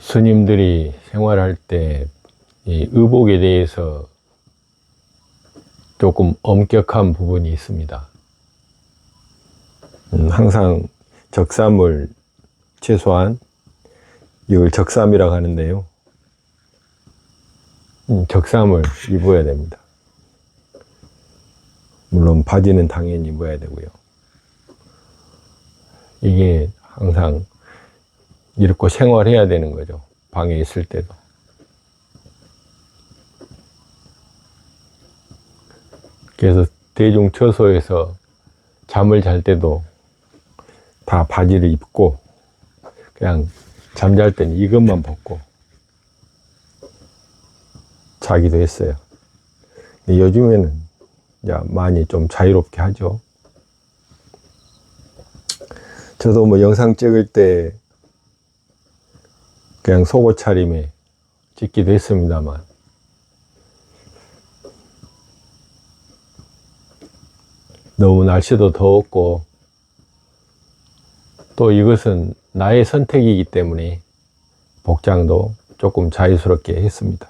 스님들이 생활할 때 이 의복에 대해서 조금 엄격한 부분이 있습니다. 항상 적삼을 최소한 이걸 적삼이라고 하는데요. 적삼을 입어야 됩니다. 물론 바지는 당연히 입어야 되고요. 이게 항상 이렇게 생활해야 되는 거죠. 방에 있을 때도. 그래서 대중처소에서 잠을 잘 때도 다 바지를 입고 그냥 잠잘 때는 이것만 벗고 자기도 했어요. 근데 요즘에는 많이 좀 자유롭게 하죠. 저도 뭐 영상 찍을 때 그냥 속옷 차림에 찍기도 했습니다만 너무 날씨도 더웠고 또 이것은 나의 선택이기 때문에 복장도 조금 자유스럽게 했습니다.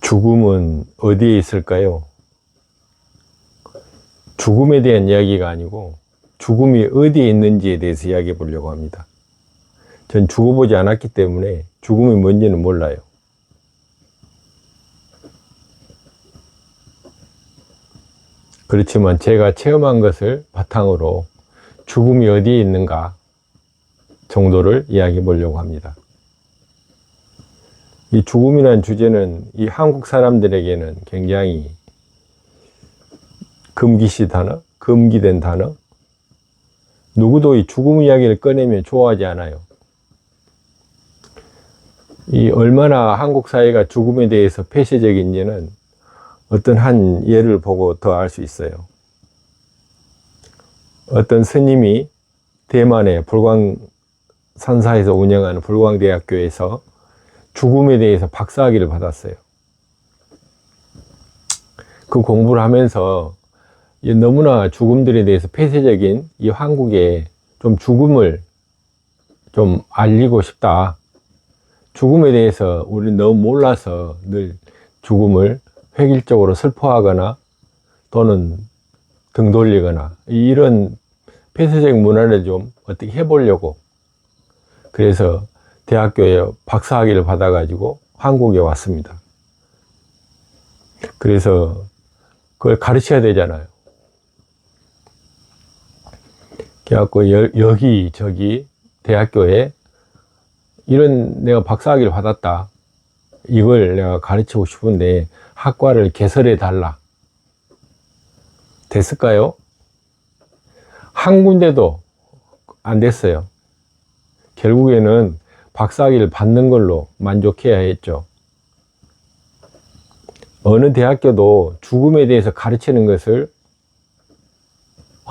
죽음은 어디에 있을까요? 죽음에 대한 이야기가 아니고 죽음이 어디에 있는지에 대해서 이야기해 보려고 합니다. 전 죽어보지 않았기 때문에 죽음이 뭔지는 몰라요. 그렇지만 제가 체험한 것을 바탕으로 죽음이 어디에 있는가 정도를 이야기해 보려고 합니다. 이 죽음이라는 주제는 이 한국 사람들에게는 굉장히 금기시 단어, 금기된 단어. 누구도 이 죽음 이야기를 꺼내면 좋아하지 않아요. 이 얼마나 한국 사회가 죽음에 대해서 폐쇄적인지는 어떤 한 예를 보고 더 알 수 있어요. 어떤 스님이 대만의 불광산사에서 운영하는 불광대학교에서 죽음에 대해서 박사학위를 받았어요. 그 공부를 하면서 너무나 죽음들에 대해서 폐쇄적인 이 한국에 좀 죽음을 좀 알리고 싶다. 죽음에 대해서 우리는 너무 몰라서 늘 죽음을 획일적으로 슬퍼하거나 또는 등 돌리거나 이런 폐쇄적인 문화를 좀 어떻게 해보려고 그래서 대학교에 박사학위를 받아가지고 한국에 왔습니다. 그래서 그걸 가르쳐야 되잖아요. 그래갖고 여기저기 대학교에 이런 내가 박사학위를 받았다. 이걸 내가 가르치고 싶은데 학과를 개설해 달라. 됐을까요? 한 군데도 안 됐어요. 결국에는 박사학위를 받는 걸로 만족해야 했죠. 어느 대학교도 죽음에 대해서 가르치는 것을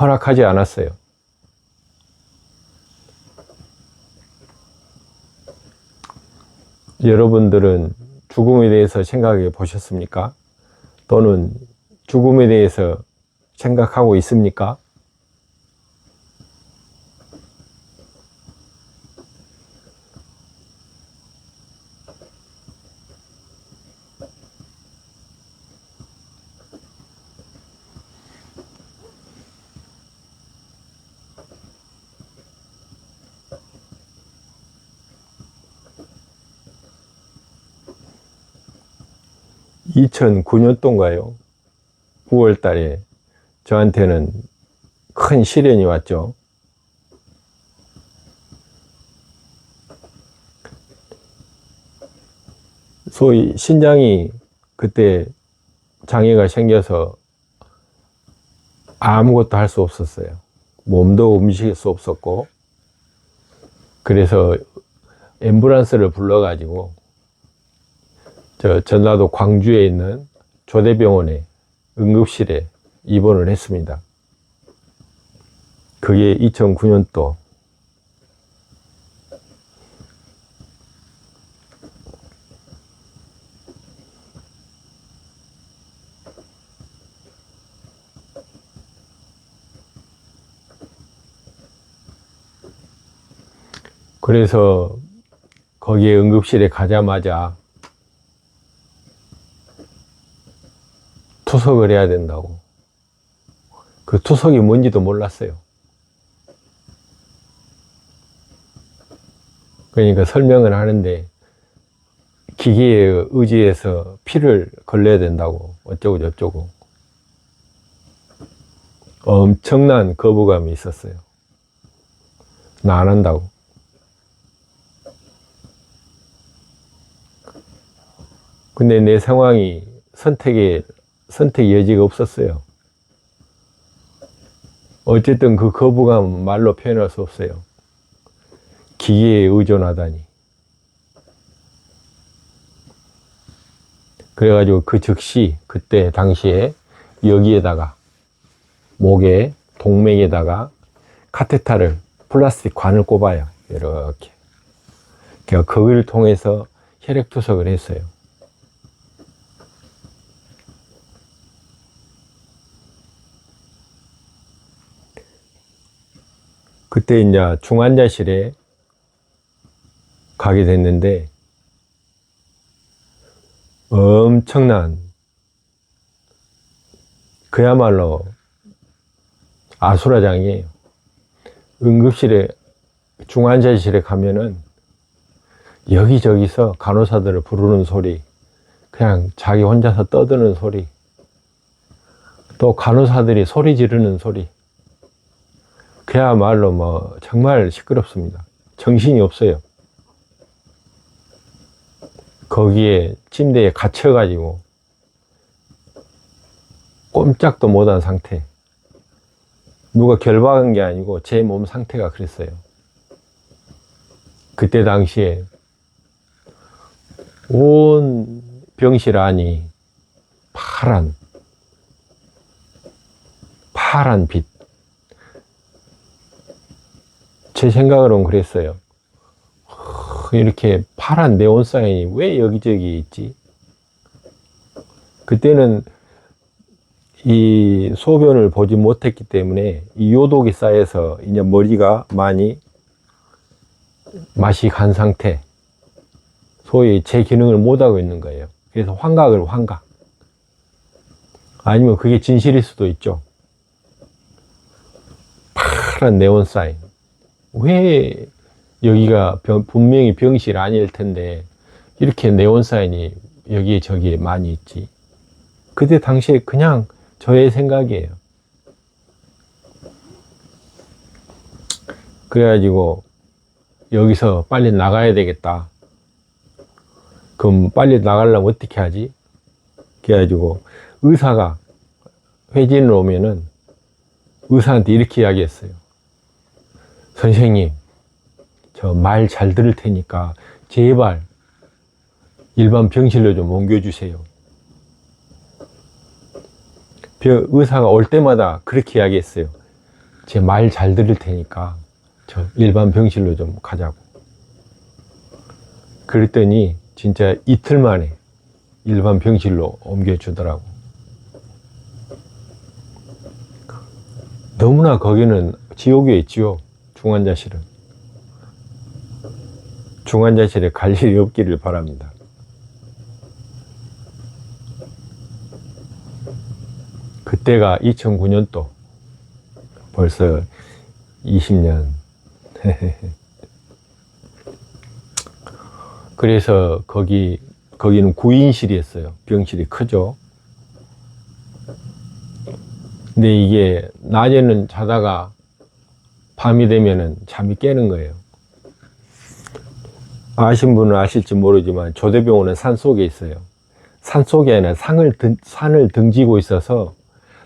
허락하지 않았어요. 여러분들은 죽음에 대해서 생각해 보셨습니까? 또는 죽음에 대해서 생각하고 있습니까? (2009년도인가요) 9월 달에 저한테는 큰 시련이 왔죠. 소위 신장이 그때 장애가 생겨서 아무것도 할 수 없었어요. 몸도 움직일 수 없었고 그래서 앰뷸런스를 불러가지고 전라도 광주에 있는 조대병원에 응급실에 입원을 했습니다. 그게 2009년도 그래서 거기에 응급실에 가자마자 투석을 해야 된다고. 그 투석이 뭔지도 몰랐어요. 그러니까 설명을 하는데 기계에 의지해서 피를 걸러야 된다고 어쩌고 저쩌고 엄청난 거부감이 있었어요. 나 안 한다고. 근데 내 상황이 선택 여지가 없었어요. 어쨌든 그 거부감 말로 표현할 수 없어요. 기계에 의존하다니. 그래가지고 그 즉시 그때 당시에 여기에다가 목에 동맥에다가 카테터를 플라스틱 관을 꼽아요. 이렇게. 그러니까 그걸 통해서 혈액 투석을 했어요. 그때 이제 중환자실에 가게 됐는데 엄청난 그야말로 아수라장이에요. 응급실에 중환자실에 가면은 여기저기서 간호사들을 부르는 소리, 그냥 자기 혼자서 떠드는 소리, 또 간호사들이 소리 지르는 소리, 그야말로 뭐 정말 시끄럽습니다. 정신이 없어요. 거기에 침대에 갇혀가지고 꼼짝도 못한 상태. 누가 결박한 게 아니고 제 몸 상태가 그랬어요. 그때 당시에 온 병실 안이 파란 빛. 제 생각으로는 그랬어요. 이렇게 파란 네온 사인이 왜 여기저기 있지? 그때는 이 소변을 보지 못했기 때문에 이 요독이 쌓여서 이제 머리가 많이 맛이 간 상태, 소위 제 기능을 못하고 있는 거예요. 그래서 환각. 아니면 그게 진실일 수도 있죠. 파란 네온 사인. 왜 여기가 분명히 병실 아닐 텐데 이렇게 네온 사인이 여기에 저기에 많이 있지? 그때 당시에 그냥 저의 생각이에요. 그래가지고 여기서 빨리 나가야 되겠다. 그럼 빨리 나가려면 어떻게 하지? 그래가지고 의사가 회진을 오면은 의사한테 이렇게 이야기했어요. 선생님, 저 말 잘 들을 테니까 제발 일반 병실로 좀 옮겨주세요. 의사가 올 때마다 그렇게 이야기했어요. 제 말 잘 들을 테니까 저 일반 병실로 좀 가자고. 그랬더니 진짜 이틀 만에 일반 병실로 옮겨주더라고. 너무나 거기는 지옥이에요, 지옥. 중환자실은. 중환자실에 갈 일이 없기를 바랍니다. 그때가 2009년도. 벌써 20년. 그래서 거기는 9인실이었어요. 병실이 크죠. 근데 이게 낮에는 자다가 밤이 되면은 잠이 깨는 거예요. 아신 분은 아실지 모르지만 조대병원은 산속에 있어요. 산속에 아니라 산을 등지고 있어서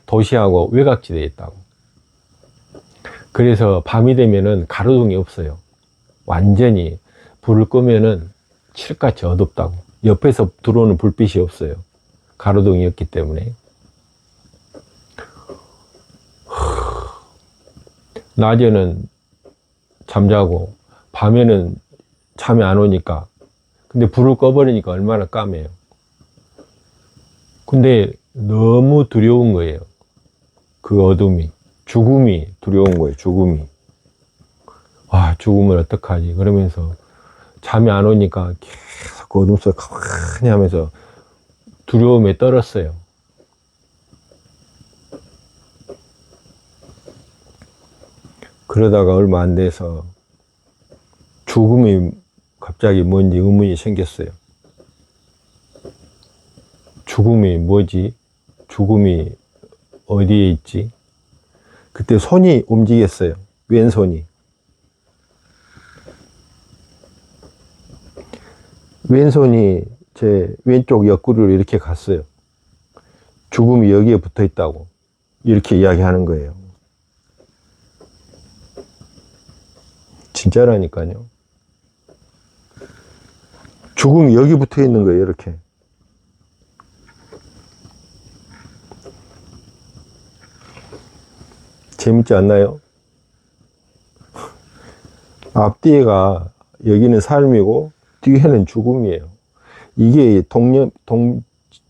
도시하고 외곽지대에 있다고. 그래서 밤이 되면은 가로등이 없어요. 완전히 불을 끄면은 칠흑같이 어둡다고. 옆에서 들어오는 불빛이 없어요. 가로등이 없기 때문에. 낮에는 잠자고 밤에는 잠이 안 오니까. 근데 불을 꺼버리니까 얼마나 까매요. 근데 너무 두려운 거예요. 그 어둠이. 죽음이 두려운 거예요. 죽음이. 와, 죽으면 어떡하지? 그러면서 잠이 안 오니까 계속 그 어둠 속에 가만히 하면서 두려움에 떨었어요. 그러다가 얼마 안 돼서 죽음이 갑자기 뭔지 의문이 생겼어요. 죽음이 뭐지? 죽음이 어디에 있지? 그때 손이 움직였어요. 왼손이. 왼손이 제 왼쪽 옆구리로 이렇게 갔어요. 죽음이 여기에 붙어 있다고 이렇게 이야기하는 거예요. 진짜라니까요. 죽음이 여기 붙어 있는 거예요. 이렇게. 재밌지 않나요? 앞뒤가 여기는 삶이고 뒤에는 죽음이에요. 이게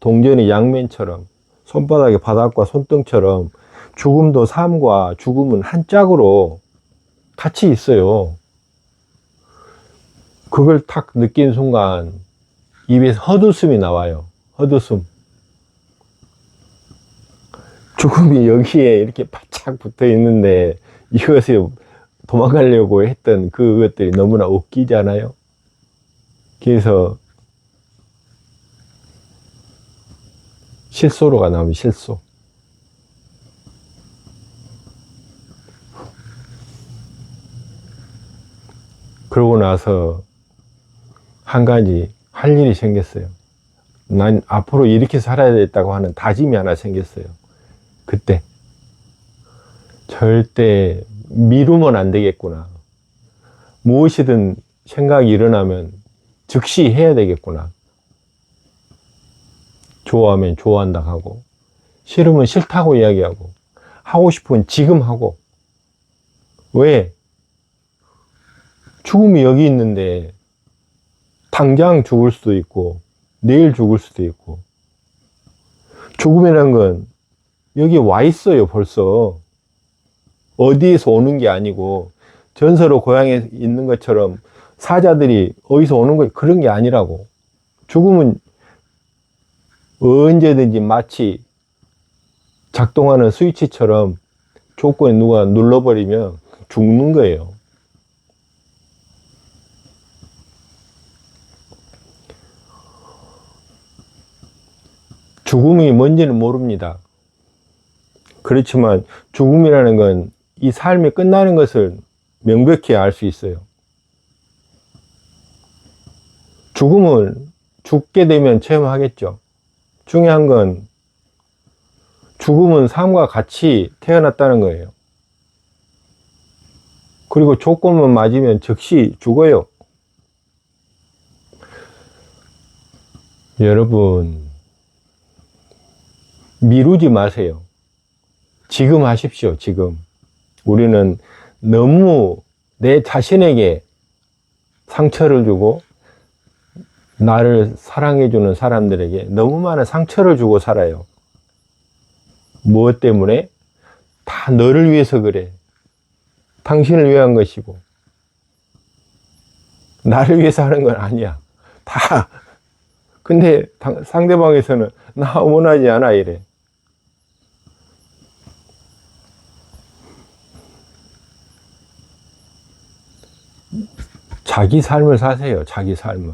동전의 양면처럼 손바닥의 바닥과 손등처럼 죽음도 삶과 죽음은 한 짝으로 같이 있어요. 그걸 탁 느낀 순간 입에서 헛웃음이 나와요. 헛웃음. 죽음이 여기에 이렇게 바짝 붙어 있는데 이것에 도망가려고 했던 그것들이 너무나 웃기잖아요. 그래서 실소로가 나오면 실소. 그러고 나서 한 가지 할 일이 생겼어요. 난 앞으로 이렇게 살아야 되겠다고 하는 다짐이 하나 생겼어요. 그때 절대 미루면 안 되겠구나. 무엇이든 생각이 일어나면 즉시 해야 되겠구나. 좋아하면 좋아한다 하고, 싫으면 싫다고 이야기하고, 하고 싶으면 지금 하고. 왜? 죽음이 여기 있는데 당장 죽을 수도 있고 내일 죽을 수도 있고, 죽음이란 건 여기 와 있어요. 벌써 어디에서 오는 게 아니고 전설의 고향에 있는 것처럼 사자들이 어디서 오는 거 그런 게 아니라고. 죽음은 언제든지 마치 작동하는 스위치처럼 조건에 누가 눌러버리면 죽는 거예요. 죽음이 뭔지는 모릅니다. 그렇지만 죽음이라는 건 이 삶이 끝나는 것을 명백히 알 수 있어요. 죽음을 죽게 되면 체험하겠죠. 중요한 건 죽음은 삶과 같이 태어났다는 거예요. 그리고 조건만 맞으면 즉시 죽어요. 여러분, 미루지 마세요. 지금 하십시오. 지금. 우리는 너무 내 자신에게 상처를 주고 나를 사랑해주는 사람들에게 너무 많은 상처를 주고 살아요. 무엇 때문에? 다 너를 위해서 그래. 당신을 위한 것이고 나를 위해서 하는 건 아니야. 다. 근데 상대방에서는 나 원하지 않아 이래. 자기 삶을 사세요. 자기 삶을.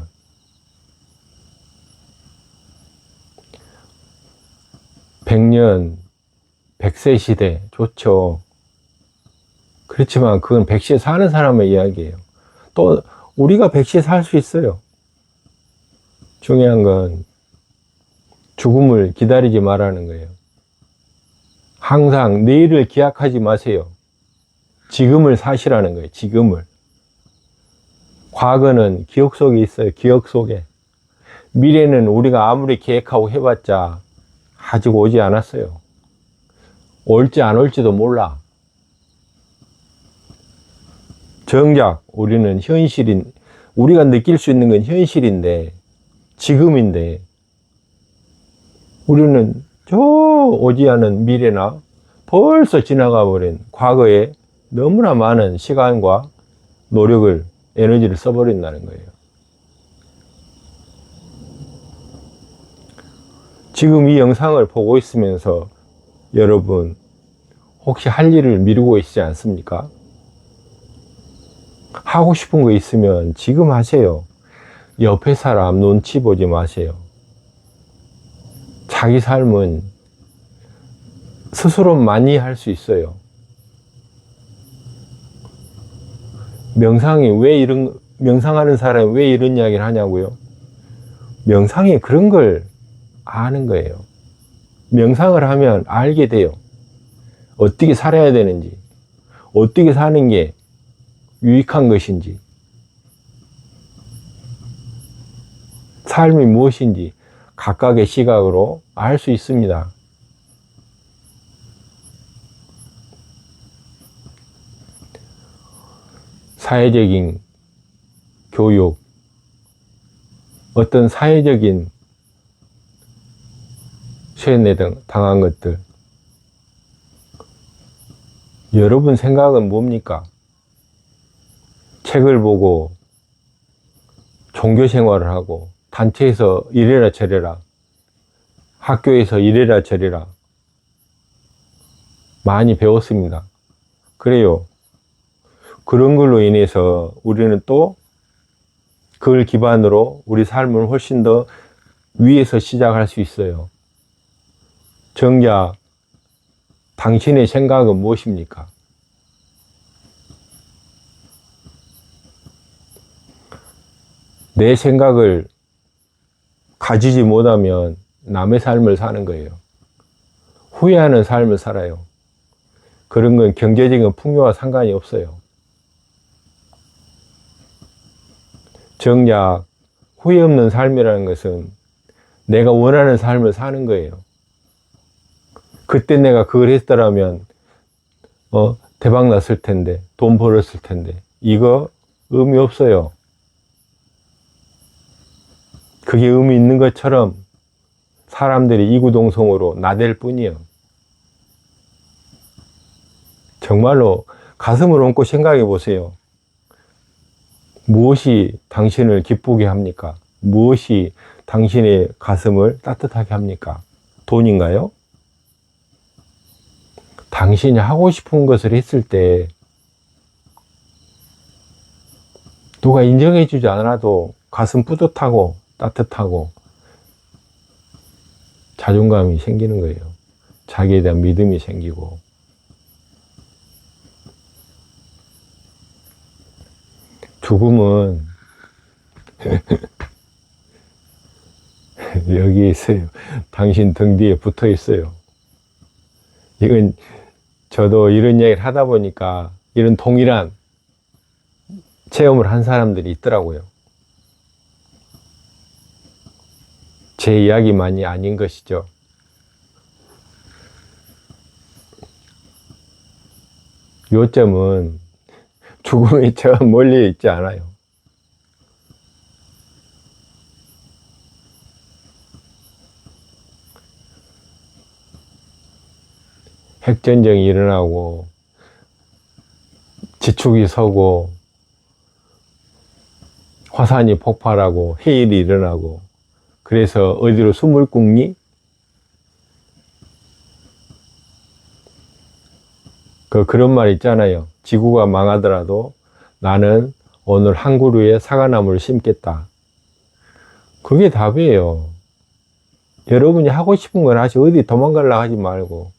백년 100세 시대 좋죠. 그렇지만 그건 100세 사는 사람의 이야기예요. 또 우리가 100세 살 수 있어요. 중요한 건 죽음을 기다리지 말라는 거예요. 항상 내일을 기약하지 마세요. 지금을 사시라는 거예요. 지금을. 과거는 기억 속에 있어요. 기억 속에. 미래는 우리가 아무리 계획하고 해봤자 아직 오지 않았어요. 올지 안 올지도 몰라. 정작 우리는 우리가 느낄 수 있는 건 현실인데, 지금인데, 우리는 저 오지 않은 미래나 벌써 지나가 버린 과거에 너무나 많은 시간과 노력을, 에너지를 써버린다는 거예요. 지금 이 영상을 보고 있으면서 여러분 혹시 할 일을 미루고 있지 않습니까? 하고 싶은 거 있으면 지금 하세요. 옆에 사람 눈치 보지 마세요. 자기 삶은 스스로 많이 할 수 있어요. 명상하는 사람이 왜 이런 이야기를 하냐고요? 명상이 그런 걸 아는 거예요. 명상을 하면 알게 돼요. 어떻게 살아야 되는지, 어떻게 사는 게 유익한 것인지, 삶이 무엇인지 각각의 시각으로 알 수 있습니다. 사회적인 교육, 어떤 사회적인 세뇌 등 당한 것들, 여러분 생각은 뭡니까? 책을 보고 종교 생활을 하고 단체에서 이래라 저래라, 학교에서 이래라 저래라 많이 배웠습니다. 그래요. 그런 걸로 인해서 우리는 또 그걸 기반으로 우리 삶을 훨씬 더 위에서 시작할 수 있어요. 정작 당신의 생각은 무엇입니까? 내 생각을 가지지 못하면 남의 삶을 사는 거예요. 후회하는 삶을 살아요. 그런 건 경제적인 풍요와 상관이 없어요. 정작 후회 없는 삶이라는 것은 내가 원하는 삶을 사는 거예요. 그때 내가 그걸 했더라면 대박 났을 텐데, 돈 벌었을 텐데, 이거 의미 없어요. 그게 의미 있는 것처럼 사람들이 이구동성으로 나댈 뿐이에요. 정말로 가슴을 얹고 생각해 보세요. 무엇이 당신을 기쁘게 합니까? 무엇이 당신의 가슴을 따뜻하게 합니까? 돈인가요? 당신이 하고 싶은 것을 했을 때 누가 인정해 주지 않아도 가슴 뿌듯하고 따뜻하고 자존감이 생기는 거예요. 자기에 대한 믿음이 생기고. 죽음은 여기 있어요. 당신 등 뒤에 붙어 있어요. 이건 저도 이런 이야기를 하다 보니까 이런 동일한 체험을 한 사람들이 있더라고요. 제 이야기만이 아닌 것이죠. 요점은 죽음이 저 멀리 있지 않아요. 핵전쟁이 일어나고 지축이 서고 화산이 폭발하고 해일이 일어나고 그래서 어디로 숨을 굽니? 그런 말 있잖아요. 지구가 망하더라도 나는 오늘 한 그루에 사과나무를 심겠다. 그게 답이에요. 여러분이 하고 싶은 걸 하시, 어디 도망가려고 하지 말고.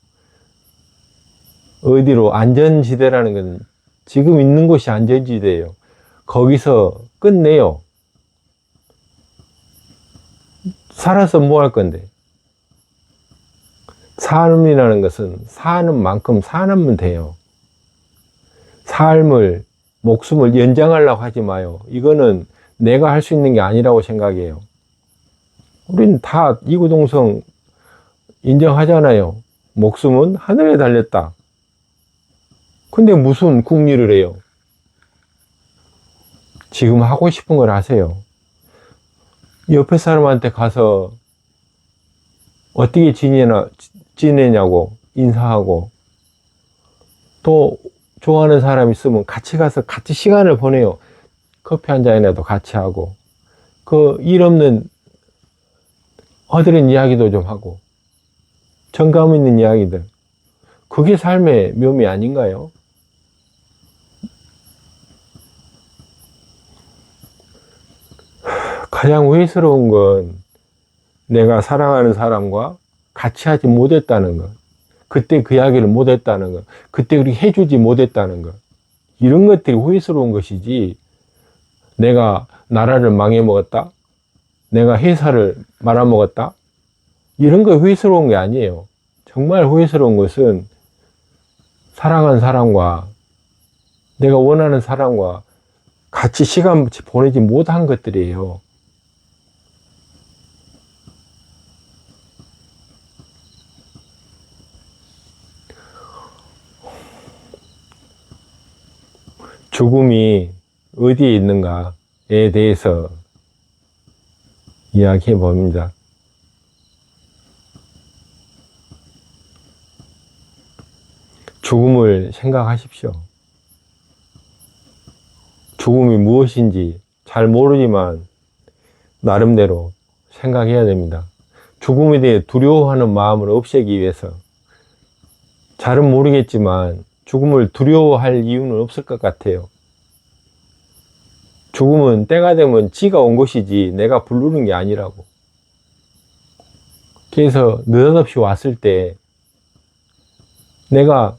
어디로, 안전지대라는 건 지금 있는 곳이 안전지대예요. 거기서 끝내요. 살아서 뭐 할 건데? 삶이라는 것은 사는 만큼 사면 돼요. 삶을, 목숨을 연장하려고 하지 마요. 이거는 내가 할 수 있는 게 아니라고 생각해요. 우리는 다 이구동성 인정하잖아요. 목숨은 하늘에 달렸다. 근데 무슨 궁리를 해요? 지금 하고 싶은 걸 하세요. 옆에 사람한테 가서 어떻게 지내냐고 인사하고 또 좋아하는 사람 있으면 같이 가서 같이 시간을 보내요. 커피 한 잔이라도 같이 하고, 그 일 없는 허드렛 이야기도 좀 하고, 정감 있는 이야기들. 그게 삶의 묘미 아닌가요? 가장 후회스러운 건 내가 사랑하는 사람과 같이 하지 못했다는 것. 그때 그 이야기를 못했다는 것. 그때 그렇게 해주지 못했다는 것. 이런 것들이 후회스러운 것이지, 내가 나라를 망해먹었다? 내가 회사를 말아먹었다? 이런 거 후회스러운 게 아니에요. 정말 후회스러운 것은 사랑하는 사람과, 내가 원하는 사람과 같이 시간 보내지 못한 것들이에요. 죽음이 어디에 있는가에 대해서 이야기해 봅니다. 죽음을 생각하십시오. 죽음이 무엇인지 잘 모르지만 나름대로 생각해야 됩니다. 죽음에 대해 두려워하는 마음을 없애기 위해서, 잘은 모르겠지만 죽음을 두려워할 이유는 없을 것 같아요. 죽음은 때가 되면 지가 온 것이지 내가 부르는 게 아니라고. 그래서 느닷없이 왔을 때 내가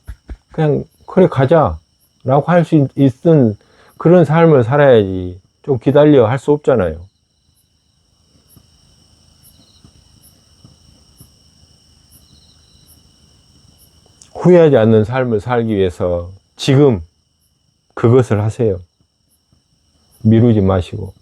그냥 그래 가자 라고 할 수 있는 그런 삶을 살아야지, 좀 기다려 할 수 없잖아요. 후회하지 않는 삶을 살기 위해서 지금 그것을 하세요. 미루지 마시고.